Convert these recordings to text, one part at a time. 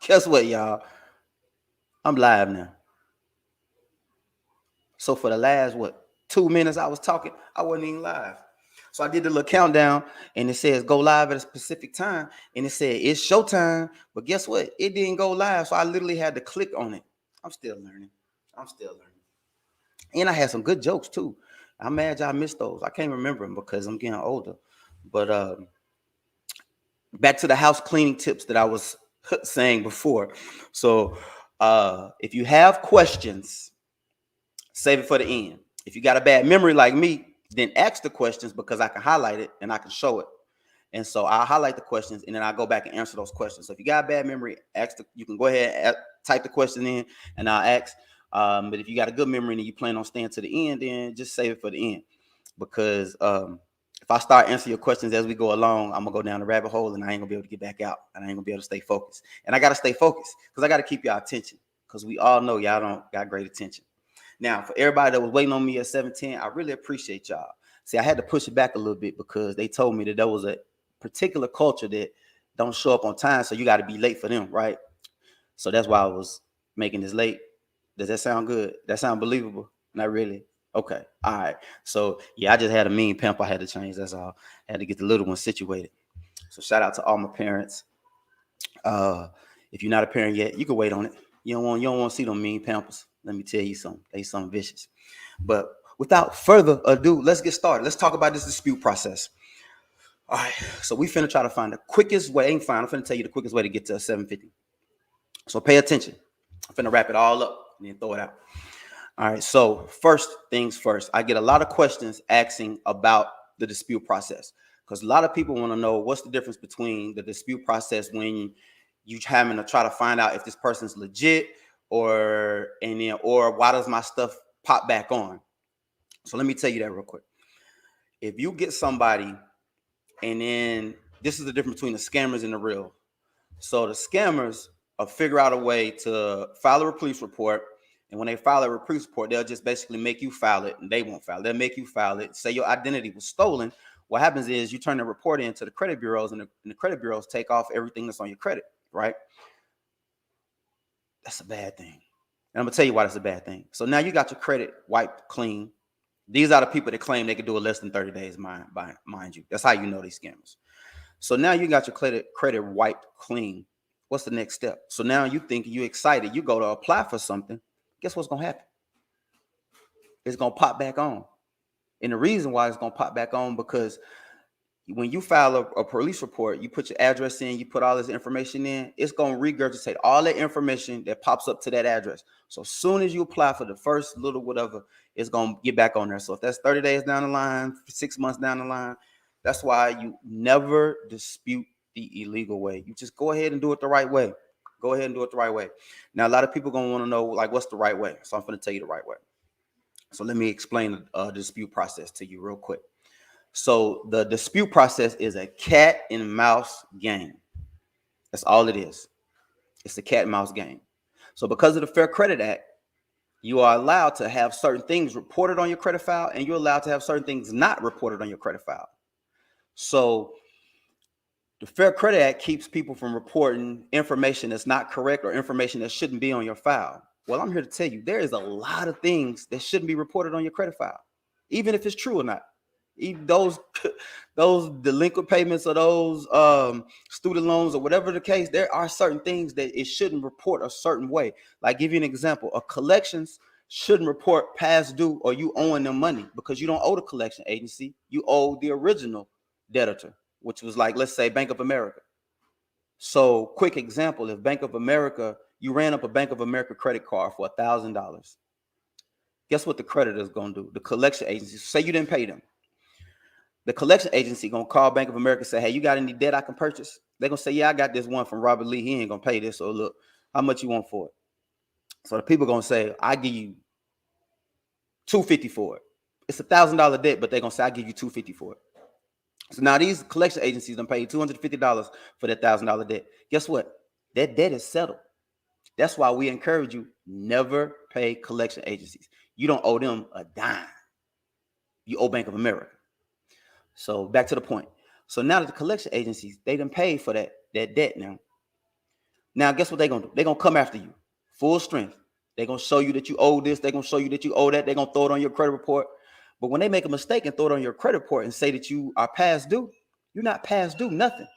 Guess what, y'all? I'm live now. So for the last 2 minutes I was talking, I wasn't even live. So I did the little countdown, and it says go live at a specific time, and it said it's showtime. But guess what? It didn't go live, so I literally had to click on it. I'm still learning. I'm still learning. And I had some good jokes too. I'm mad y'all missed those. I can't remember them because I'm getting older. But back to the house cleaning tips that I was saying before. So if you have questions, save it for the end. If you got a bad memory like me, then ask the questions because I can highlight it and I can show it. And so I'll highlight the questions and then I'll go back and answer those questions. So if you got a bad memory, you can go ahead and type the question in and I'll ask. But if you got a good memory and you plan on staying to the end, then just save it for the end. Because if I start answering your questions as we go along, I'm gonna go down the rabbit hole and I ain't gonna be able to get back out, and I ain't gonna be able to stay focused. And I gotta stay focused because I gotta keep y'all attention because we all know y'all don't got great attention. Now, for everybody that was waiting on me at 7:10, I really appreciate y'all. See, I had to push it back a little bit because they told me that there was a particular culture that don't show up on time, so you got to be late for them, right? So that's why I was making this late. Does that sound good? That sound believable? Not really. Okay. All right. So yeah, I just had a mean pimp I had to change. That's all. I had to get the little one situated. So shout out to all my parents. Uh, if you're not a parent yet, you can wait on it. You don't want to see them mean pampers. Let me tell you something. They something vicious. But without further ado, let's get started. Let's talk about this dispute process. All right. So we finna try to find the quickest way. Ain't fine. I'm finna tell you the quickest way to get to 750. So pay attention. I'm finna wrap it all up and then throw it out. All right. So first things first, I get a lot of questions asking about the dispute process because a lot of people want to know what's the difference between the dispute process when you having to try to find out if this person's legit or why does my stuff pop back on. So let me tell you that real quick. If you get somebody and then this is the difference between the scammers and the real. So the scammers figure out a way to file a police report. And when they file a police report, they'll just basically make you file it and they won't file it. They'll make you file it. Say your identity was stolen. What happens is you turn the report in to the credit bureaus and the credit bureaus take off everything that's on your credit, right? That's a bad thing. And I'm going to tell you why that's a bad thing. So now you got your credit wiped clean. These are the people that claim they could do it less than 30 days, mind you. That's how you know these scammers. So now you got your credit wiped clean. What's the next step? So now you think you're excited. You go to apply for something. Guess what's going to happen? It's going to pop back on. And the reason why it's going to pop back on because when you file a police report, you put your address in, you put all this information in, it's going to regurgitate all that information that pops up to that address. So as soon as you apply for the first little whatever, it's going to get back on there. So if that's 30 days down the line, 6 months down the line, that's why you never dispute the illegal way. You just go ahead and do it the right way. Go ahead and do it the right way. Now, a lot of people going to want to know, like, what's the right way? So I'm going to tell you the right way. So let me explain the dispute process to you real quick. So the dispute process is a cat and mouse game. That's all it is. It's a cat and mouse game. So because of the Fair Credit Act, you are allowed to have certain things reported on your credit file and you're allowed to have certain things not reported on your credit file. So the Fair Credit Act keeps people from reporting information that's not correct or information that shouldn't be on your file. Well, I'm here to tell you there is a lot of things that shouldn't be reported on your credit file, even if it's true or not. Even those delinquent payments or those student loans or whatever the case, there are certain things that it shouldn't report a certain way. Like, give you an example, a collections shouldn't report past due or you owing them money because you don't owe the collection agency. You owe the original debtor, which was like, let's say Bank of America. So quick example, if Bank of America, you ran up a Bank of America credit card for $1,000. Guess what the creditor is going to do? The collection agency, say you didn't pay them. The collection agency going to call Bank of America and say, hey, you got any debt I can purchase? They're going to say, yeah, I got this one from Robert Lee. He ain't going to pay this. So look, how much you want for it? So the people going to say, I give you $250 for it. It's $1,000 debt, but they're going to say, I give you $250 for it. So now these collection agencies done paid $250 for that $1,000 debt. Guess what? That debt is settled. That's why we encourage you, never pay collection agencies. You don't owe them a dime. You owe Bank of America. So back to the point. So now that the collection agencies, they done paid for that debt now. Now, guess what they're going to do? They're going to come after you full strength. They're going to show you that you owe this. They're going to show you that you owe that. They're going to throw it on your credit report. But when they make a mistake and throw it on your credit report and say that you are past due, you're not past due, nothing.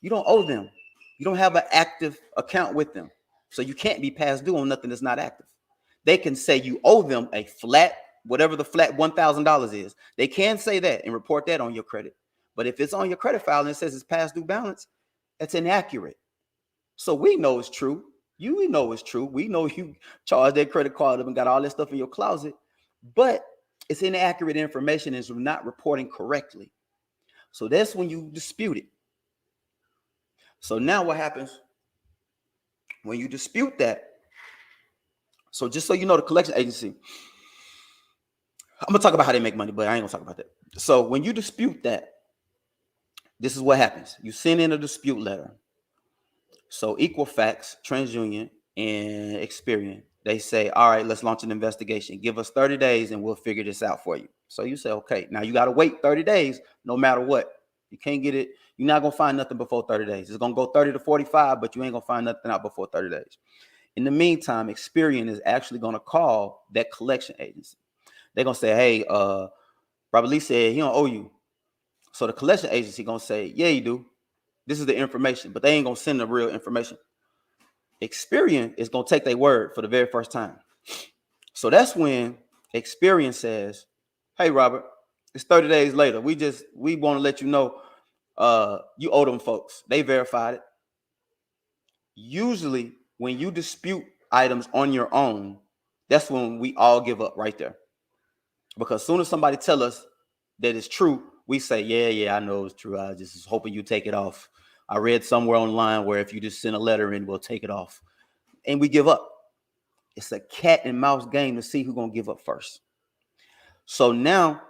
You don't owe them. You don't have an active account with them. So you can't be past due on nothing that's not active. They can say you owe them a flat, whatever the flat $1,000 is. They can say that and report that on your credit. But if it's on your credit file and it says it's past due balance, that's inaccurate. So we know it's true. You know it's true. We know you charged that credit card up and got all that stuff in your closet, but it's inaccurate information and it's not reporting correctly. So that's when you dispute it. So now what happens when you dispute that? So just so you know, the collection agency, I'm going to talk about how they make money, but I ain't going to talk about that. So when you dispute that, this is what happens. You send in a dispute letter. So Equifax, TransUnion, and Experian, they say, all right, let's launch an investigation. Give us 30 days and we'll figure this out for you. So you say, okay, now you got to wait 30 days no matter what. You can't get it. You're not going to find nothing before 30 days. It's going to go 30 to 45, but you ain't going to find nothing out before 30 days. In the meantime, Experian is actually going to call that collection agency. They're going to say, hey, Robert Lee said he don't owe you. So the collection agency going to say, yeah, you do. This is the information, but they ain't going to send the real information. Experian is going to take their word for the very first time. So that's when Experian says, hey, Robert, it's 30 days later. We want to let you know you owe them folks. They verified it. Usually when you dispute items on your own, that's when we all give up right there. Because as soon as somebody tell us that it's true, we say, yeah, I know it's true. I just was hoping you take it off. I read somewhere online where if you just send a letter in, we'll take it off. And we give up. It's a cat and mouse game to see who's going to give up first. So now,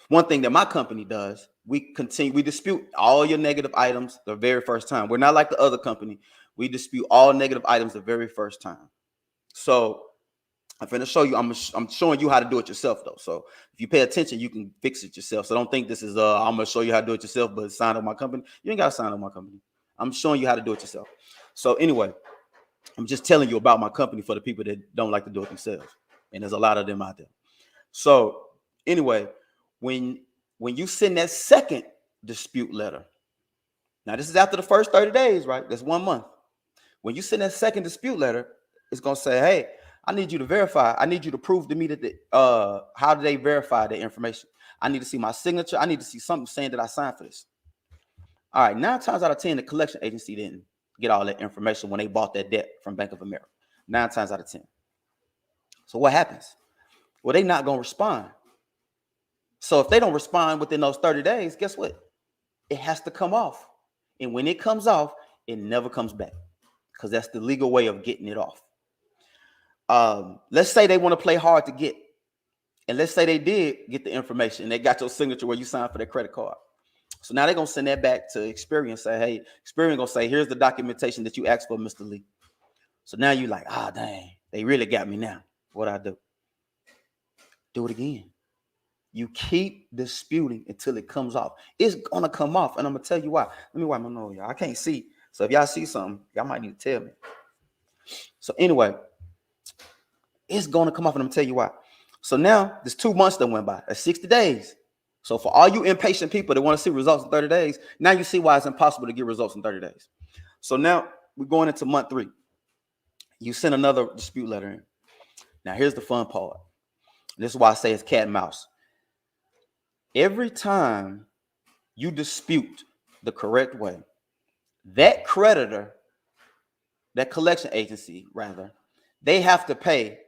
one thing that my company does, we dispute all your negative items the very first time. We're not like the other company. We dispute all negative items the very first time. So I'm going to show you, I'm showing you how to do it yourself though. So if you pay attention, you can fix it yourself. So don't think this is, I'm going to show you how to do it yourself, but sign up my company. You ain't got to sign up my company. I'm showing you how to do it yourself. So anyway, I'm just telling you about my company for the people that don't like to do it themselves. And there's a lot of them out there. So anyway, when you send that second dispute letter, now this is after the first 30 days, right? That's 1 month. When you send that second dispute letter, it's going to say, hey, I need you to verify. I need you to prove to me that how do they verify the information? I need to see my signature. I need to see something saying that I signed for this. All right, 9 times out of 10, the collection agency didn't get all that information when they bought that debt from Bank of America. 9 times out of 10. So what happens? Well, they're not going to respond. So if they don't respond within those 30 days, guess what? It has to come off. And when it comes off, it never comes back because that's the legal way of getting it off. Let's say they want to play hard to get. And let's say they did get the information and they got your signature where you signed for their credit card. So now they're going to send that back to Experian and say, hey, Experian going to say, here's the documentation that you asked for, Mr. Lee. So now you're like, dang, they really got me now. What I do? Do it again. You keep disputing until it comes off. It's going to come off. And I'm going to tell you why. Let me wipe my nose, y'all. I can't see. So if y'all see something, y'all might need to tell me. So anyway, it's going to come off and I'm going to tell you why. So now there's 2 months that went by. That's 60 days. So for all you impatient people that want to see results in 30 days, now you see why it's impossible to get results in 30 days. So now we're going into month 3. You send another dispute letter in. Now here's the fun part. This is why I say it's cat and mouse. Every time you dispute the correct way, that creditor, that collection agency rather, they have to pay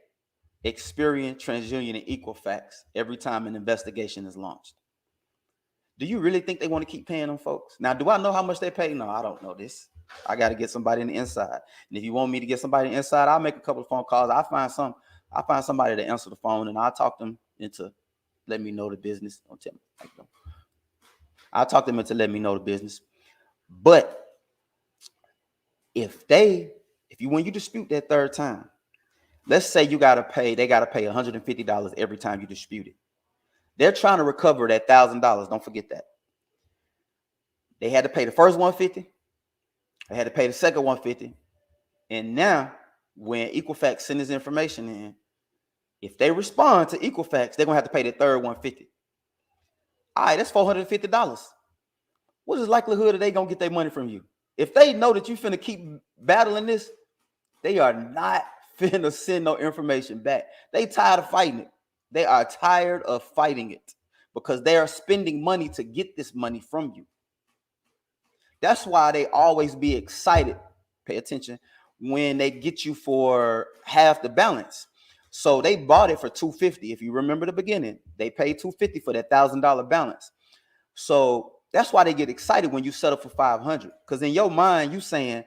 Experian, TransUnion, and Equifax every time an investigation is launched. Do you really think they want to keep paying them folks? Now, do I know how much they pay? No, I don't know this. I got to get somebody in the inside. And if you want me to get somebody in the inside, I'll make a couple of phone calls. I find somebody to answer the phone and I'll talk them into let me know the business. Don't tell me. I'll talk them into let me know the business. But when you dispute that third time, let's say they got to pay $150 every time you dispute it. They're trying to recover that $1,000. Don't forget that. They had to pay the first $150. They had to pay the second $150. And now, when Equifax send this information in, if they respond to Equifax, they're gonna have to pay the third 150. All right, that's $450. What is the likelihood that they gonna get their money from you? If they know that you finna keep battling this, they are not finna send no information back. They tired of fighting it. They are tired of fighting it because they are spending money to get this money from you. That's why they always be excited. Pay attention when they get you for half the balance. So they bought it for $250. If you remember the beginning, they paid $250 for that $1,000 balance. So that's why they get excited when you settle for $500. Because in your mind, you saying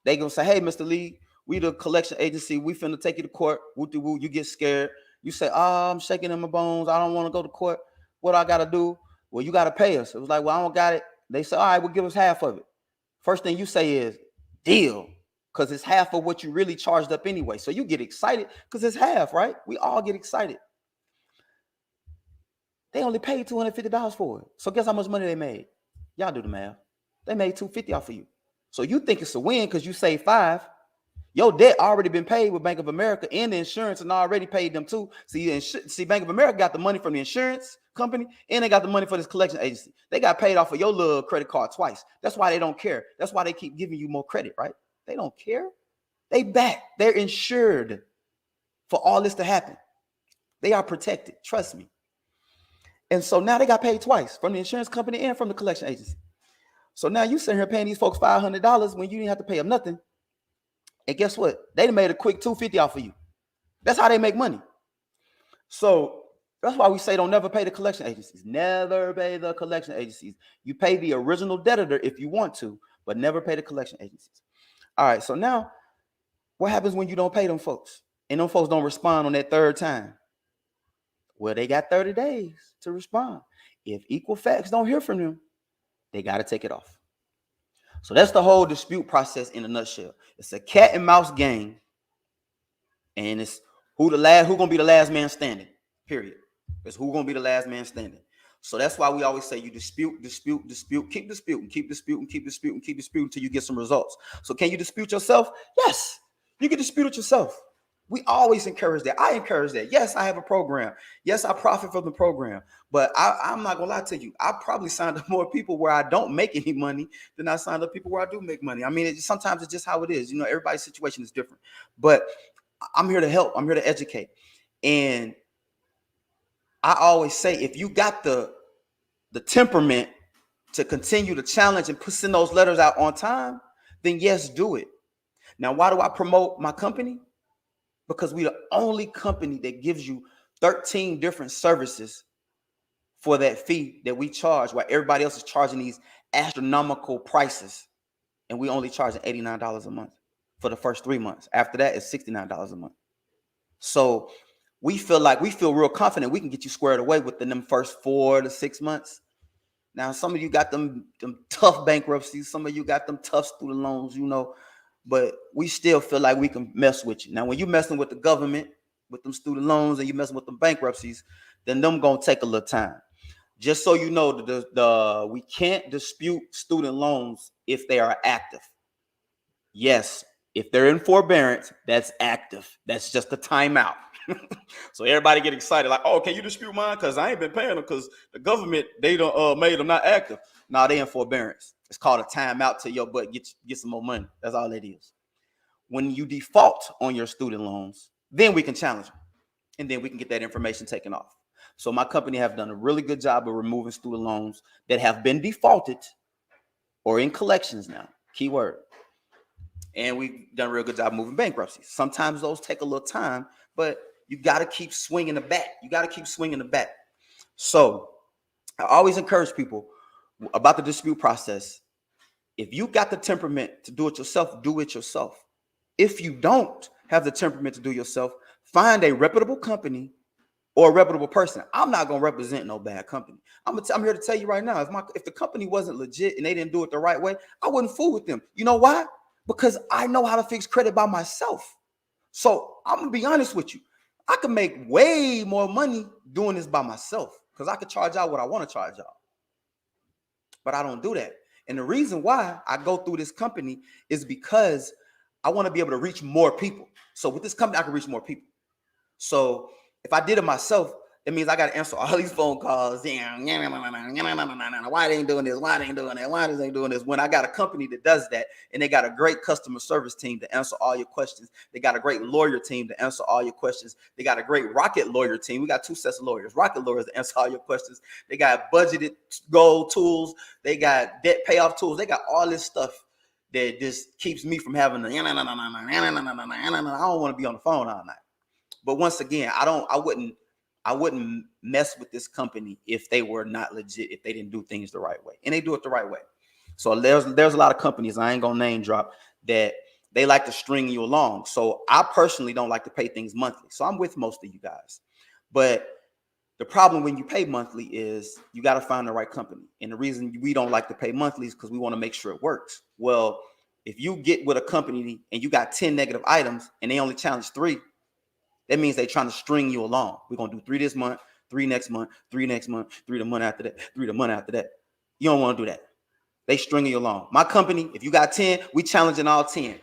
they gonna say, "Hey, Mr. Lee, we the collection agency. We finna take you to court." Woo-de-woo. You get scared. You say, "Oh, I'm shaking in my bones. I don't want to go to court. What I gotta do?" Well, you gotta pay us. It was like, "Well, I don't got it." They say, "All right, well, give us half of it." First thing you say is, "Deal," because it's half of what you really charged up anyway. So you get excited because it's half, right? We all get excited. They only paid $250 for it. So guess how much money they made? Y'all do the math. They made $250 off of you. So you think it's a win because you saved $5. Your debt already been paid with Bank of America, and the insurance and already paid them too. See, Bank of America got the money from the insurance company, and they got the money for this collection agency. They got paid off of your little credit card twice. That's why they don't care. That's why they keep giving you more credit, right? They don't care. They back. They're insured for all this to happen. They are protected. Trust me. And so now they got paid twice from the insurance company and from the collection agency. So now you sitting here paying these folks $500 when you didn't have to pay them nothing. And guess what? They made a quick $250 off of you. That's how they make money. So that's why we say don't never pay the collection agencies. Never pay the collection agencies. You pay the original debtor if you want to, but never pay the collection agencies. All right, so now what happens when you don't pay them folks? And them folks don't respond on that third time? Well, they got 30 days to respond. If Equifax don't hear from them, they got to take it off. So that's the whole dispute process in a nutshell. It's a cat and mouse game, and it's who gonna be the last man standing. Period. It's who gonna be the last man standing. So that's why we always say you dispute, keep disputing until you get some results. So can you dispute yourself? Yes, you can dispute it yourself. We always encourage that. I encourage that. Yes, I have a program. Yes, I profit from the program. But I'm not going to lie to you. I probably signed up more people where I don't make any money than I signed up people where I do make money. I mean, sometimes it's just how it is. You know, everybody's situation is different. But I'm here to help. I'm here to educate. And I always say, if you got the temperament to continue to challenge and send those letters out on time, then yes, do it. Now, why do I promote my company? Because we're the only company that gives you 13 different services for that fee that we charge, while everybody else is charging these astronomical prices. And we only charging $89 a month for the first 3 months. After that, it's $69 a month. So we feel real confident we can get you squared away within them first 4 to 6 months. Now, some of you got them tough bankruptcies. Some of you got them tough student loans, you know. But we still feel like we can mess with you. Now, when you're messing with the government, with them student loans, and you're messing with them bankruptcies, then them gonna take a little time. Just so you know, we can't dispute student loans if they are active. Yes, if they're in forbearance, that's active. That's just a timeout. So everybody get excited, like, "Oh, can you dispute mine? Because I ain't been paying them because the government, they don't made them not active." Now they in forbearance. It's called a timeout till your butt get some more money. That's all it is. When you default on your student loans, then we can challenge them, and then we can get that information taken off. So my company have done a really good job of removing student loans that have been defaulted or in collections now. Keyword. And we've done a real good job moving bankruptcies. Sometimes those take a little time, but you got to keep swinging the bat. So I always encourage people about the dispute process. If you got the temperament to do it yourself, do it yourself. If you don't have the temperament to do it yourself, find a reputable company or a reputable person. I'm not going to represent no bad company. I'm here to tell you right now, if the company wasn't legit and they didn't do it the right way, I wouldn't fool with them. You know why? Because I know how to fix credit by myself. So I'm going to be honest with you. I could make way more money doing this by myself because I could charge out what I want to charge out. But I don't do that. And the reason why I go through this company is because I want to be able to reach more people. So with this company, I can reach more people. So if I did it myself, it means I got to answer all these phone calls. Why they ain't doing this? Why they ain't doing that? Why they ain't doing this? When I got a company that does that, and they got a great customer service team to answer all your questions. They got a great lawyer team to answer all your questions. They got a great rocket lawyer team. We got 2 sets of lawyers, rocket lawyers to answer all your questions. They got budgeted goal tools. They got debt payoff tools. They got all this stuff that just keeps me from having the I don't want to be on the phone all night. But once again, I wouldn't mess with this company if they were not legit, if they didn't do things the right way. And they do it the right way. So there's a lot of companies, I ain't gonna name drop, that they like to string you along. So I personally don't like to pay things monthly. So I'm with most of you guys. But the problem when you pay monthly is you got to find the right company. And the reason we don't like to pay monthly is because we want to make sure it works. Well, if you get with a company and you got 10 negative items and they only challenge 3, that means they're trying to string you along. We're going to do 3 this month, 3 next month, 3 next month, 3 the month after that, 3 the month after that. You don't want to do that. They stringing you along. My company, if you got 10, we challenging all 10.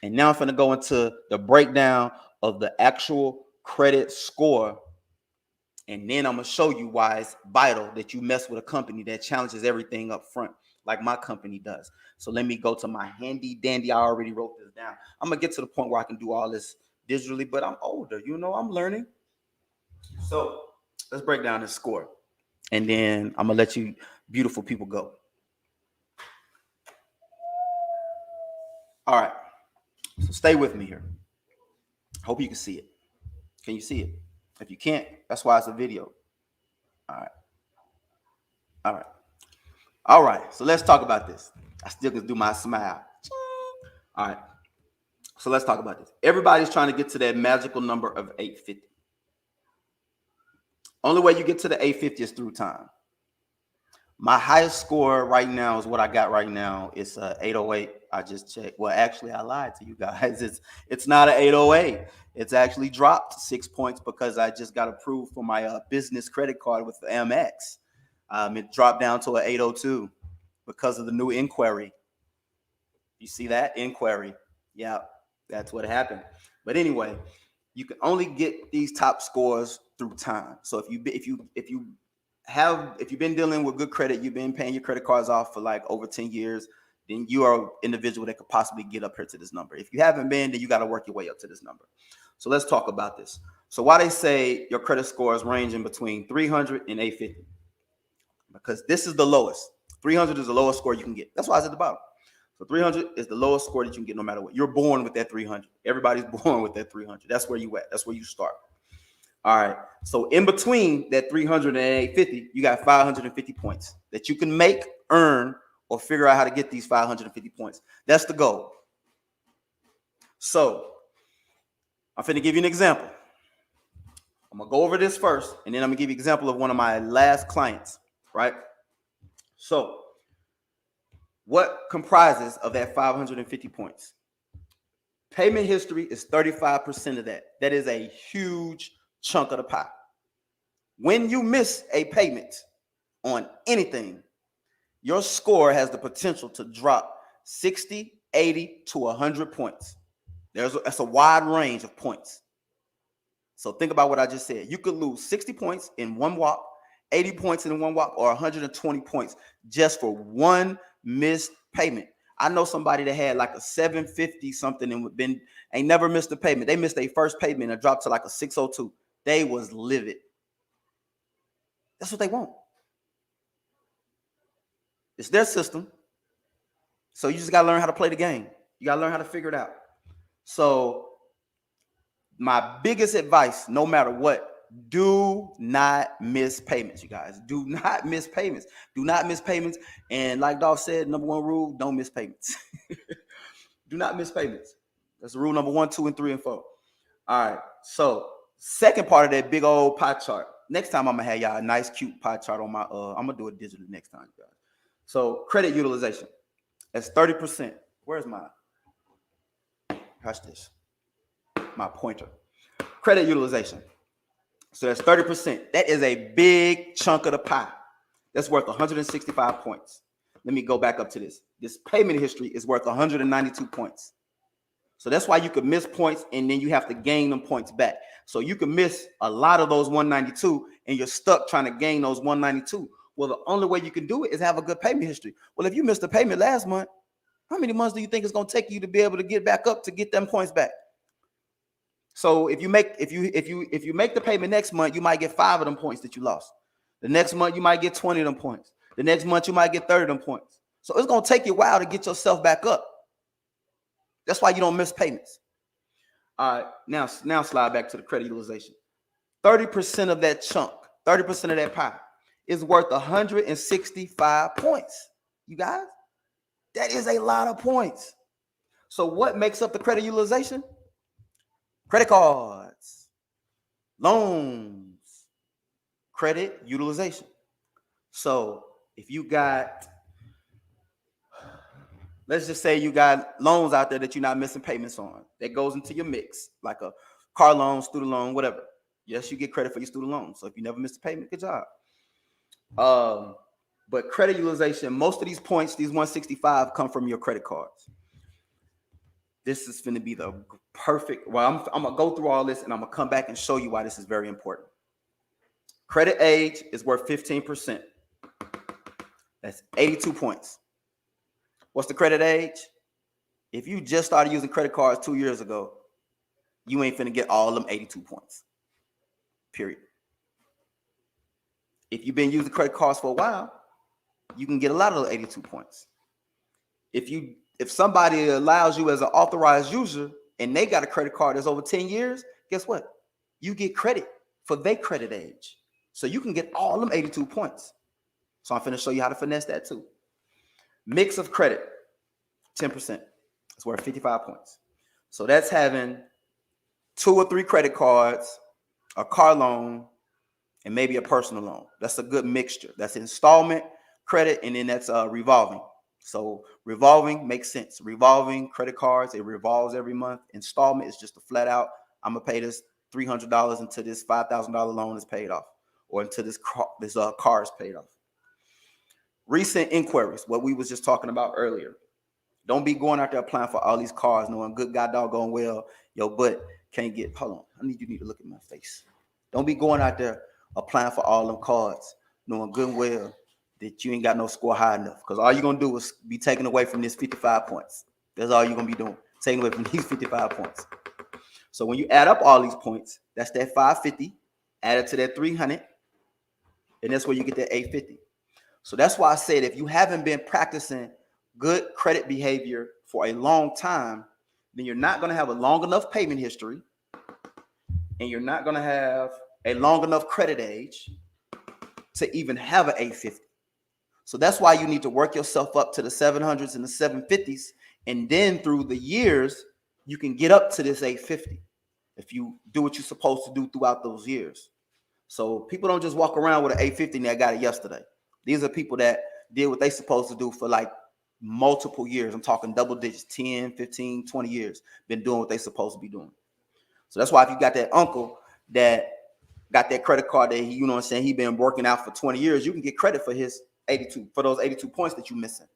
And now I'm going to go into the breakdown of the actual credit score. And then I'm going to show you why it's vital that you mess with a company that challenges everything up front, like my company does. So let me go to my handy dandy. I already wrote this down. I'm going to get to the point where I can do all this digitally, but I'm older, I'm learning. So let's break down this score. And then I'm going to let you beautiful people go. All right. So stay with me here. Hope you can see it. Can you see it? If you can't, that's why it's a video. All right. So let's talk about this. I still can do my smile. All right. So let's talk about this. Everybody's trying to get to that magical number of 850. Only way you get to the 850 is through time. My highest score right now is what I got right now. It's 808. I just checked. Well, actually, I lied to you guys. It's not an 808. It's actually dropped 6 points because I just got approved for my business credit card with Amex. It dropped down to an 802 because of the new inquiry. You see that? Inquiry. Yeah, that's what happened. But anyway, you can only get these top scores through time. So if you've been dealing with good credit, you've been paying your credit cards off for like over 10 years, then you are an individual that could possibly get up here to this number. If you haven't been, then you got to work your way up to this number. So let's talk about this. So why they say your credit score is ranging between 300 and 850? Because this is the lowest. 300 is the lowest score you can get. That's why it's at the bottom. So 300 is the lowest score that you can get no matter what. You're born with that 300. Everybody's born with that 300. That's where you at. That's where you start. All right. So in between that 300 and 850, you got 550 points that you can make, earn, or figure out how to get these 550 points. That's the goal. So I'm finna give you an example. I'm gonna go over this first, and then I'm gonna give you an example of one of my last clients, right? So what comprises of that 550 points? Payment history is 35% of that. That is a huge chunk of the pie. When you miss a payment on anything, your score has the potential to drop 60, 80 to 100 points. That's a wide range of points. So think about what I just said. You could lose 60 points in one walk, 80 points in one walk, or 120 points just for one missed payment. I know somebody that had like a 750 something and ain't never missed a payment. They missed their first payment and dropped to like a 602. They was livid. That's what they want. It's their system. So you just got to learn how to play the game. You got to learn how to figure it out. So my biggest advice, no matter what, do not miss payments, you guys. Do not miss payments. Do not miss payments. And like Dolph said, number 1 rule, don't miss payments. Do not miss payments. That's rule number 1, 2, and 3, and 4. All right. So second part of that big old pie chart. Next time I'm gonna have y'all a nice, cute pie chart on my. I'm gonna do it digitally next time, guys. So credit utilization. That's 30%. Where's my? Watch this. My pointer. Credit utilization. So that's 30%. That is a big chunk of the pie. That's worth 165 points. let me go back up to this. This payment history is worth 192 points. So that's why you could miss points and then you have to gain them points back. So you can miss a lot of those 192 and you're stuck trying to gain those 192. Well, the only way you can do it is have a good payment history. Well, if you missed a payment last month, how many months do you think it's going to take you to be able to get back up to get them points back? So if you make the payment next month, you might get 5 of them points that you lost. The next month you might get 20 of them points. The next month you might get 30 of them points. So it's going to take you a while to get yourself back up. That's why you don't miss payments. All right, now slide back to the credit utilization. 30% of that chunk, 30% of that pie is worth 165 points. You guys, that is a lot of points. So what makes up the credit utilization? Credit cards, loans, credit utilization. So if you got, let's just say you got loans out there that you're not missing payments on, that goes into your mix, like a car loan, student loan, whatever. Yes, you get credit for your student loan. So if you never missed a payment, good job. But credit utilization, most of these points, these 165, come from your credit cards. This is going to be the perfect, well, I'm going to go through all this and I'm going to come back and show you why this is very important. Credit age is worth 15%. That's 82 points. What's the credit age? If you just started using credit cards 2 years ago, you ain't finna get all them 82 points. Period. If you've been using credit cards for a while, you can get a lot of those 82 points. If somebody allows you as an authorized user and they got a credit card that's over 10 years, guess what? You get credit for their credit age. So you can get all them 82 points. So I'm finna show you how to finesse that too. Mix of credit, 10%. It's worth 55 points. So that's having 2 or 3 credit cards, a car loan, and maybe a personal loan. That's a good mixture. That's installment, credit, and then that's revolving. So revolving makes sense. Revolving credit cards, it revolves every month. Installment is just a flat out, I'm going to pay this $300 until this $5,000 loan is paid off or until this car is paid off. Recent inquiries, what we was just talking about earlier. Don't be going out there applying for all these cars knowing good God doggone well your butt can't get, hold on, you need to look at my face. Don't be going out there applying for all them cards knowing good and well that you ain't got no score high enough, because all you're going to do is be taken away from this 55 points. That's all you're going to be doing, taking away from these 55 points. So when you add up all these points, that's that 550 added to that 300, and that's where you get that 850. So that's why I said if you haven't been practicing good credit behavior for a long time, then you're not going to have a long enough payment history, and you're not going to have a long enough credit age to even have an 850. So that's why you need to work yourself up to the 700s and the 750s, and then through the years, you can get up to this 850 if you do what you're supposed to do throughout those years. So people don't just walk around with an 850 and they got it yesterday. These are people that did what they supposed to do for like multiple years. I'm talking double digits, 10, 15, 20 years, been doing what they supposed to be doing. So that's why if you got that uncle that got that credit card that he been working out for 20 years, you can get credit for his 82, for those 82 points that you're missing.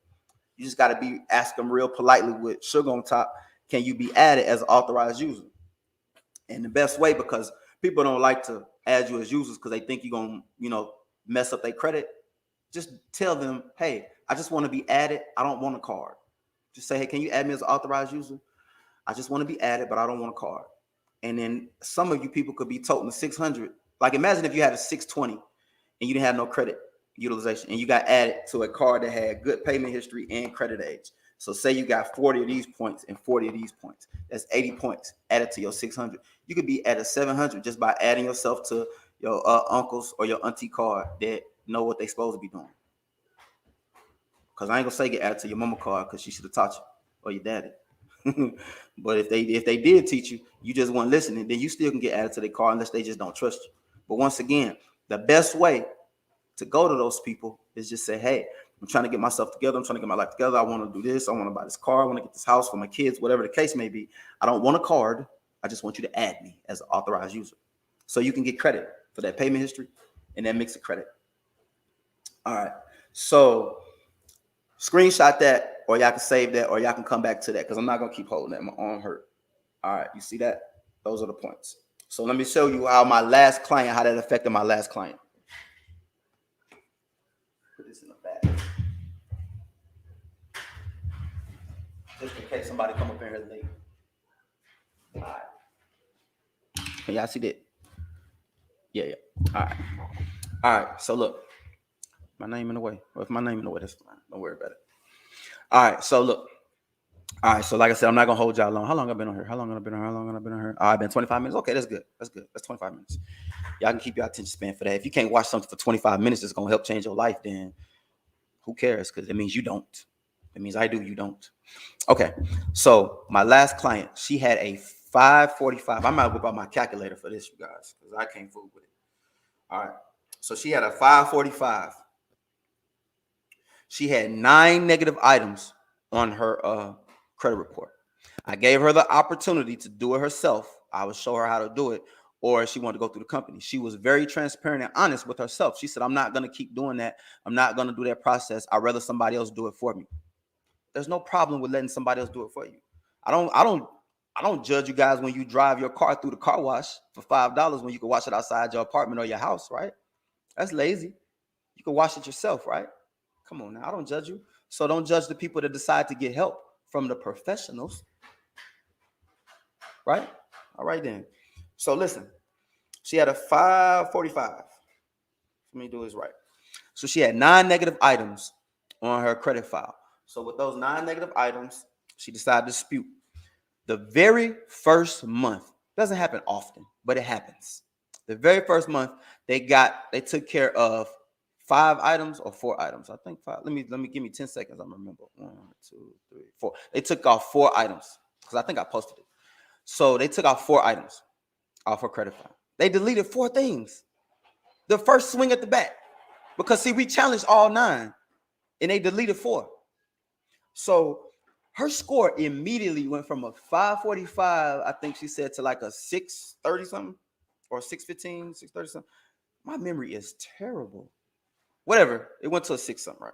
You just got to ask them real politely with sugar on top, can you be added as an authorized user? And the best way, because people don't like to add you as users because they think you're going to, mess up their credit. Just tell them, hey, I just want to be added. I don't want a card. Just say, hey, can you add me as an authorized user? I just want to be added, but I don't want a card. And then some of you people could be toting the 600. Like imagine if you had a 620 and you didn't have no credit utilization and you got added to a card that had good payment history and credit age. So say you got 40 of these points and 40 of these points. That's 80 points added to your 600. You could be at a 700 just by adding yourself to your uncle's or your auntie card that know what they supposed to be doing. Because I ain't gonna say get added to your mama card because she should have taught you, or your daddy. But if they did teach you, you just weren't listening, then you still can get added to their card unless they just don't trust you. But once again, the best way to go to those people is just say, hey, I'm trying to get myself together. I'm trying to get my life together. I want to do this. I want to buy this car. I want to get this house for my kids, whatever the case may be. I don't want a card. I just want you to add me as an authorized user so you can get credit for that payment history and that mix of credit. All right. So Screenshot that, or y'all can save that, or y'all can come back to that because I'm not gonna keep holding that. My arm hurt. All right, you see that? Those are the points. So let me show you how my last client, how that affected my last client. Put this in the bag. Just in case somebody come up in here late. All right. Can y'all see that? Yeah. All right. All right. So look, my name in the way. Well, if my name in the way, that's fine. Don't worry about it. All right. So look. All right. So like I said, I'm not gonna hold y'all long. How long have I been on here? How long have I been on here? I've been 25 minutes. Okay, that's good. That's 25 minutes. Y'all can keep your attention span for that. If you can't watch something for 25 minutes that's gonna help change your life, then who cares? Because it means you don't. It means I do, you don't. Okay. So my last client, she had a 545. I might whip out my calculator for this, you guys, because I can't fool with it. All right. So she had a 545. She had 9 negative items on her credit report. I gave her the opportunity to do it herself. I would show her how to do it, or she wanted to go through the company. She was very transparent and honest with herself. She said, I'm not going to keep doing that. I'm not going to do that process. I'd rather somebody else do it for me. There's no problem with letting somebody else do it for you. I don't judge you guys when you drive your car through the car wash for $5 when you can wash it outside your apartment or your house, right? That's lazy. You can wash it yourself, right? Come on now, I don't judge you. So don't judge the people that decide to get help from the professionals, right? All right then. So listen, she had a 545. Let me do this right. So she had 9 negative items on her credit file. So with those 9 negative items, she decided to dispute. The very first month, doesn't happen often, but it happens. The very first month, they took care of 5 items or 4 items. I think 5. Let me give me 10 seconds. I remember. 1, 2, 3, 4. They took off 4 items because I think I posted it. So they took off 4 items off her credit file. They deleted 4 things. The first swing at the bat. Because see, we challenged all 9 and they deleted 4. So her score immediately went from a 545, I think she said, to like a 630 something or 615, 630 something. My memory is terrible. Whatever. It went to a 6 something, right?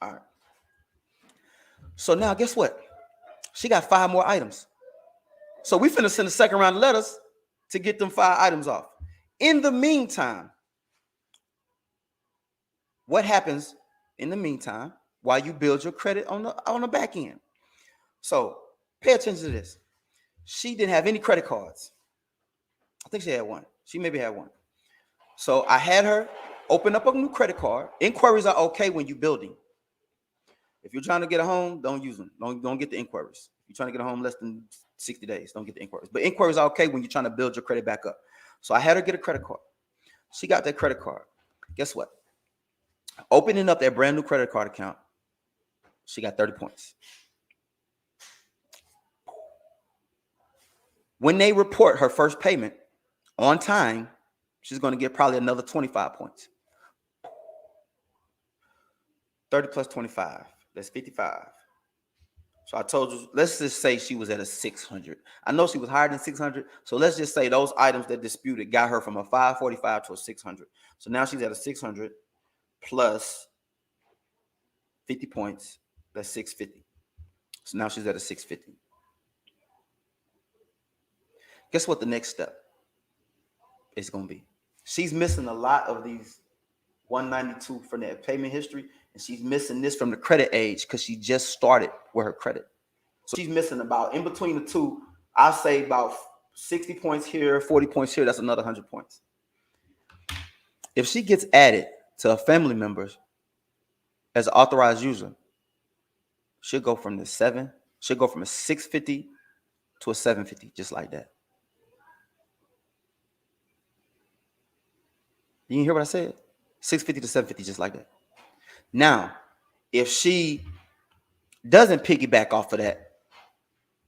All right. So now guess what? She got 5 more items. So we finna send a second round of letters to get them 5 items off. In the meantime, what happens in the meantime while you build your credit on the back end? So pay attention to this. She didn't have any credit cards. I think she had 1. She maybe had 1. So I had her open up a new credit card. Inquiries are okay when you're building. If you're trying to get a home, don't use them. Don't get the inquiries. If you're trying to get a home less than 60 days, don't get the inquiries. But inquiries are okay when you're trying to build your credit back up. So I had her get a credit card. She got that credit card. Guess what? Opening up that brand new credit card account, she got 30 points. When they report her first payment on time, she's going to get probably another 25 points. 30 plus 25, that's 55. So I told you, let's just say she was at a 600. I know she was higher than 600. So let's just say those items that disputed got her from a 545 to a 600. So now she's at a 600 plus 50 points. That's 650. So now she's at a 650. Guess what the next step is going to be? She's missing a lot of these 192 from that payment history, and she's missing this from the credit age because she just started with her credit. So she's missing about, in between the two, I'll say about 60 points here, 40 points here. That's another 100 points. If she gets added to her family members as an authorized user, she'll go from a 650 to a 750, just like that. You can hear what I said? 650 to 750, just like that. Now, if she doesn't piggyback off of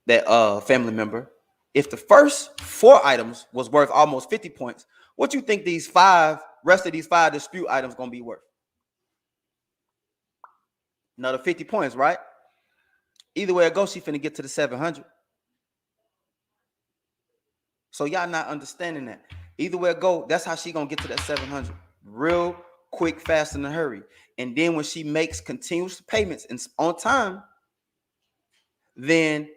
that family member, if the first 4 items was worth almost 50 points, what you think these rest of these 5 dispute items gonna be worth? Another 50 points, right? Either way it goes, she finna get to the 700. So y'all not understanding that. Either way it go, that's how she gonna get to that 700 real quick, fast, in a hurry. And then when she makes continuous payments and on time, then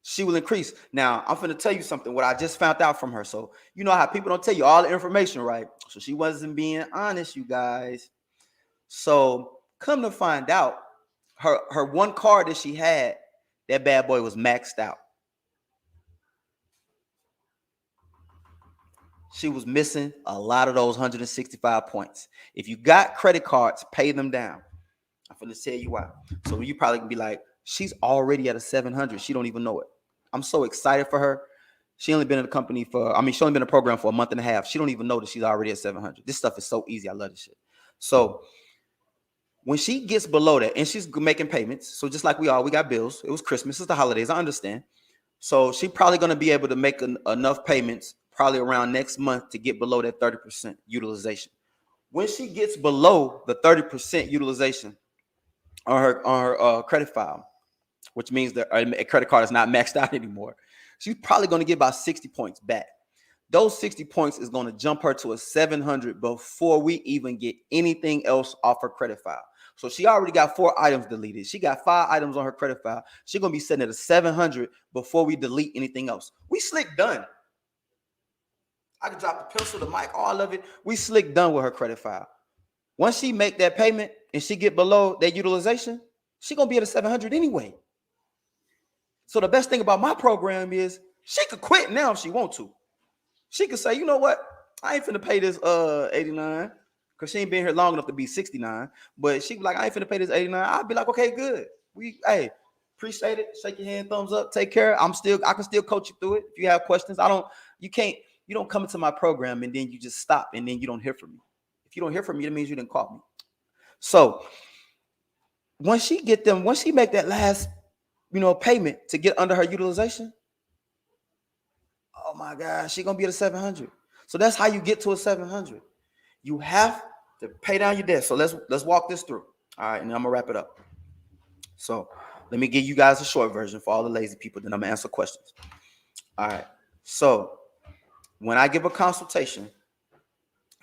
she will increase. Now, I'm going to tell you something, what I just found out from her. So, you know how people don't tell you all the information, right? So she wasn't being honest, you guys. So come to find out, her one card that she had, that bad boy was maxed out. She was missing a lot of those 165 points. If you got credit cards, pay them down. I'm going to tell you why. So you probably can be like, she's already at a 700. She don't even know it. I'm so excited for her. She only been in the company for, she only been in the program for a month and a half. She don't even know that she's already at 700. This stuff is so easy. I love this shit. So when she gets below that, and she's making payments, so just like we got bills. It was Christmas. It's the holidays. I understand. So she's probably going to be able to make enough payments probably around next month to get below that 30% utilization. When she gets below the 30% utilization on her credit file, which means that a credit card is not maxed out anymore, she's probably going to get about 60 points back. Those 60 points is going to jump her to a 700 before we even get anything else off her credit file. So she already got 4 items deleted. She got 5 items on her credit file. She's going to be sitting at a 700 before we delete anything else. We slick done. I can drop the pencil, the mic, all of it. We slick done with her credit file. Once she make that payment and she get below that utilization, she going to be at a 700 anyway. So the best thing about my program is she could quit now if she want to. She could say, you know what? I ain't finna pay this 89 because she ain't been here long enough to be 69. But she be like, I ain't finna pay this 89. I'll be like, okay, good. Hey, appreciate it. Shake your hand, thumbs up, take care. I can still coach you through it. If you have questions, you don't come into my program and then you just stop and then you don't hear from me. If you don't hear from me, it means you didn't call me. So once she make that last, payment to get under her utilization, oh my gosh, she's gonna be at a 700. So that's how you get to a 700. You have to pay down your debt. So let's walk this through. All right, and then I'm gonna wrap it up. So let me give you guys a short version for all the lazy people. Then I'm gonna answer questions. All right. So when I give a consultation,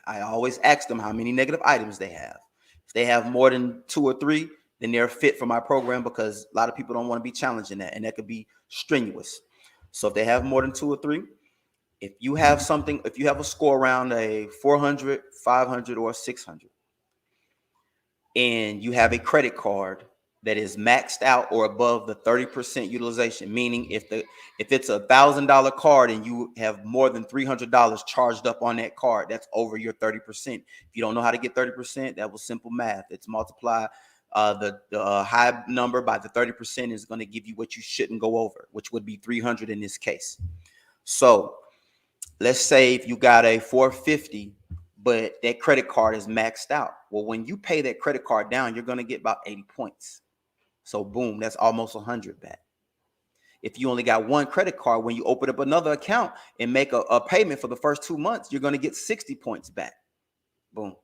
I always ask them how many negative items they have. If they have more than 2 or 3, then they're fit for my program because a lot of people don't want to be challenged in that, and that could be strenuous. So if they have more than 2 or 3, if you have a score around a 400, 500, or 600, and you have a credit card that is maxed out or above the 30% utilization, meaning if it's $1,000 card and you have more than $300 charged up on that card, that's over your 30%. If you don't know how to get 30%, that was simple math. It's multiply the high number by the 30% is going to give you what you shouldn't go over, which would be 300 in this case. So let's say if you got a 450, but that credit card is maxed out. Well, when you pay that credit card down, you're going to get about 80 points. So boom, that's almost 100 back. If you only got one credit card, when you open up another account and make a payment for the first 2 months, you're going to get 60 points back. Boom.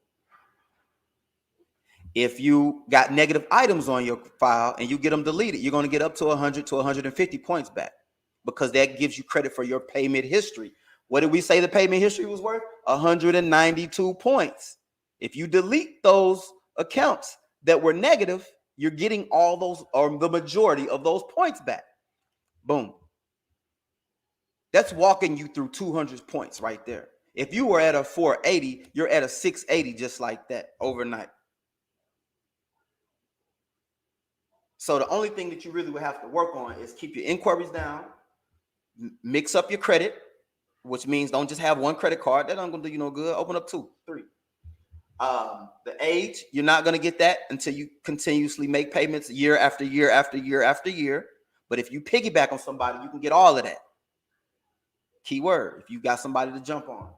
If you got negative items on your file and you get them deleted, you're going to get up to 100 to 150 points back because that gives you credit for your payment history. What did we say the payment history was worth? 192 points. If you delete those accounts that were negative, you're getting all those or the majority of those points back. Boom. That's walking you through 200 points right there. If you were at a 480, you're at a 680 just like that overnight. So the only thing that you really would have to work on is keep your inquiries down, mix up your credit, which means don't just have one credit card. That ain't gonna do you no good. Open up 2, 3. The age, you're not going to get that until you continuously make payments year after year after year after year. But if you piggyback on somebody, you can get all of that. Keyword, if you got somebody to jump on.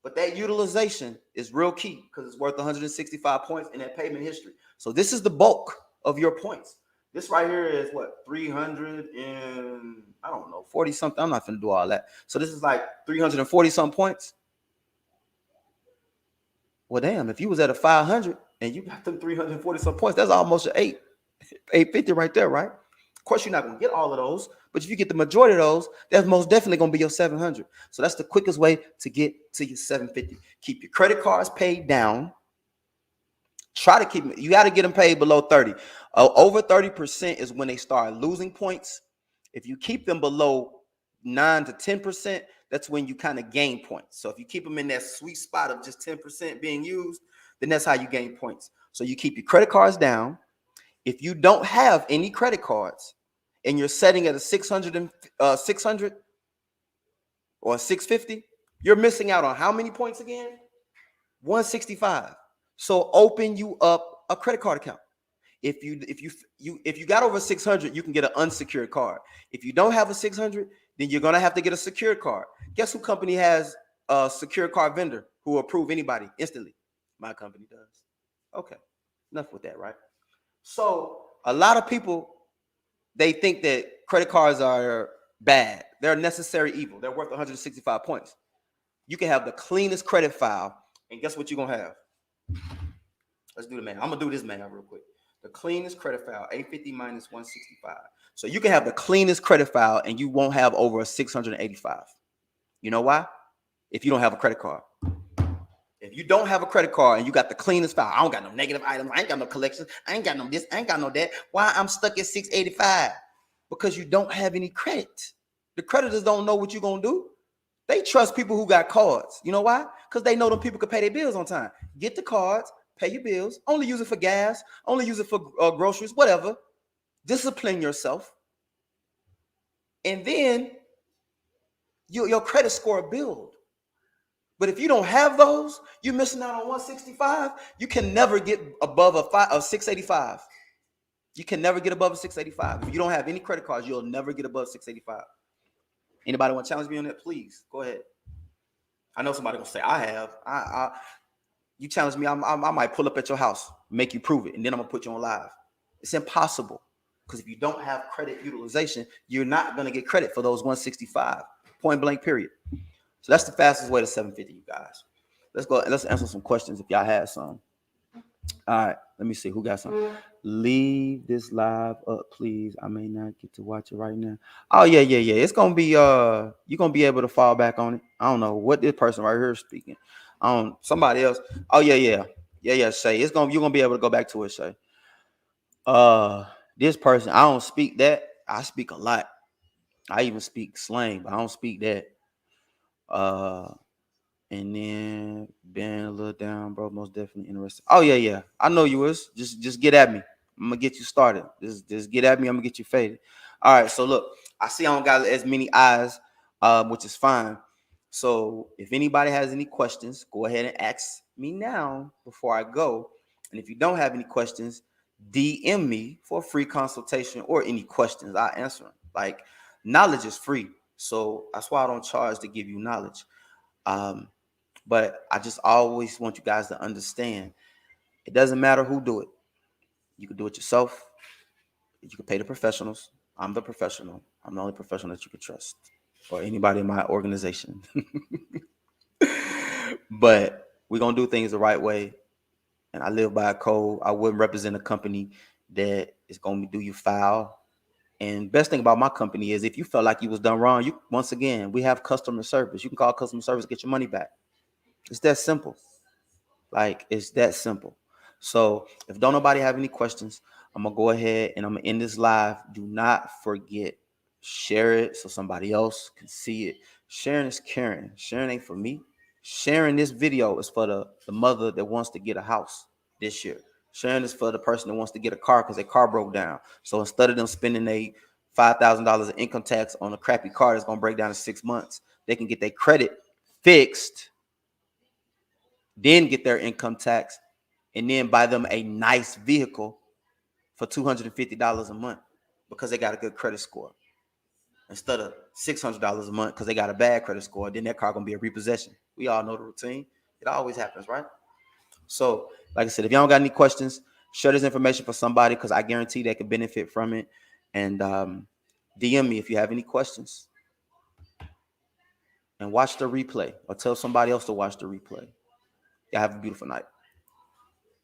But that utilization is real key because it's worth 165 points in that payment history. So this is the bulk of your points. This right here is what, 300 and I don't know, 40 something. I'm not going to do all that. So this is like 340 some points. Well, damn, if you was at a 500 and you got them 340 some points, that's almost an 850 right there, right? Of course, you're not going to get all of those, but if you get the majority of those, that's most definitely going to be your 700. So that's the quickest way to get to your 750. Keep your credit cards paid down Try to keep, you got to get them paid below 30. Over 30% is when they start losing points. If you keep them below 9 to 10%, that's when you kind of gain points. So if you keep them in that sweet spot of just 10% being used, then that's how you gain points. So you keep your credit cards down. If you don't have any credit cards and you're setting at a 600 or 650, you're missing out on how many points again? 165. So open you up a credit card account. If you got over 600, you can get an unsecured card. If you don't have a 600, then you're gonna have to get a secured card. Guess who company has a secured card vendor who will approve anybody instantly? My company does. Okay, enough with that, right? So a lot of people, they think that credit cards are bad. They're a necessary evil. They're worth 165 points. You can have the cleanest credit file, and guess what you're gonna have? Let's do the math. I'm gonna do this math real quick. The cleanest credit file, 850 minus 165. So you can have the cleanest credit file and you won't have over a 685. You know why? If you don't have a credit card. If you don't have a credit card and you got the cleanest file, I don't got no negative items, I ain't got no collections, I ain't got no this, I ain't got no that. Why I'm stuck at 685? Because you don't have any credit. The creditors don't know what you're gonna do. They trust people who got cards. You know why? Because they know them people can pay their bills on time. Get the cards, pay your bills, only use it for gas, only use it for groceries, whatever. Discipline yourself. And then your credit score build. But if you don't have those, you're missing out on 165. You can never get above a 685. You can never get above a 685. If you don't have any credit cards, you'll never get above 685. Anybody want to challenge me on that? Please go ahead. I know somebody gonna say I have. You challenge me, I might pull up at your house, make you prove it, and then I'm gonna put you on live. It's impossible, because if you don't have credit utilization, you're not gonna get credit for those 165. Point blank, period. So that's the fastest way to 750, you guys. Let's go. Let's answer some questions if y'all have some. All right, let me see who got some. Leave this live up, please. I may not get to watch it right now. Oh yeah. It's gonna be you're gonna be able to fall back on it. I don't know what this person right here is speaking. Somebody else. Oh yeah. Shay, you're gonna be able to go back to it, Shay. This person, I don't speak that. I speak a lot. I even speak slang, but I don't speak that. And then being a little down, bro. Most definitely interested. Oh yeah. I know you was. Just get at me. I'm gonna get you started. Just get at me. I'm gonna get you faded. All right. So look, I see I don't got as many eyes, which is fine. So if anybody has any questions, go ahead and ask me now before I go. And if you don't have any questions, DM me for a free consultation or any questions. I'll answer them. Like, knowledge is free, so that's why I don't charge to give you knowledge. But I just always want you guys to understand, it doesn't matter who do it. You can do it yourself. You can pay the professionals. I'm the professional. I'm the only professional that you can trust, or anybody in my organization. But we're going to do things the right way. And I live by a code. I wouldn't represent a company that is going to do you foul. And best thing about my company is if you felt like you was done wrong, once again, we have customer service. You can call customer service, get your money back. It's that simple. Like, it's that simple. So if don't nobody have any questions, I'm gonna go ahead and I'm gonna end this live. Do not forget, share it so somebody else can see it. Sharing is caring. Sharing ain't for me. Sharing this video is for the mother that wants to get a house this year. Sharing is for the person that wants to get a car because their car broke down. So instead of them spending $5,000 in income tax on a crappy car that's gonna break down in 6 months, they can get their credit fixed, then get their income tax, and then buy them a nice vehicle for $250 a month because they got a good credit score, instead of $600 a month because they got a bad credit score. Then that car gonna be a repossession. We all know the routine. It always happens, right? So, like I said, if y'all don't got any questions, share this information for somebody because I guarantee they can benefit from it. And DM me if you have any questions. And watch the replay, or tell somebody else to watch the replay. Y'all have a beautiful night.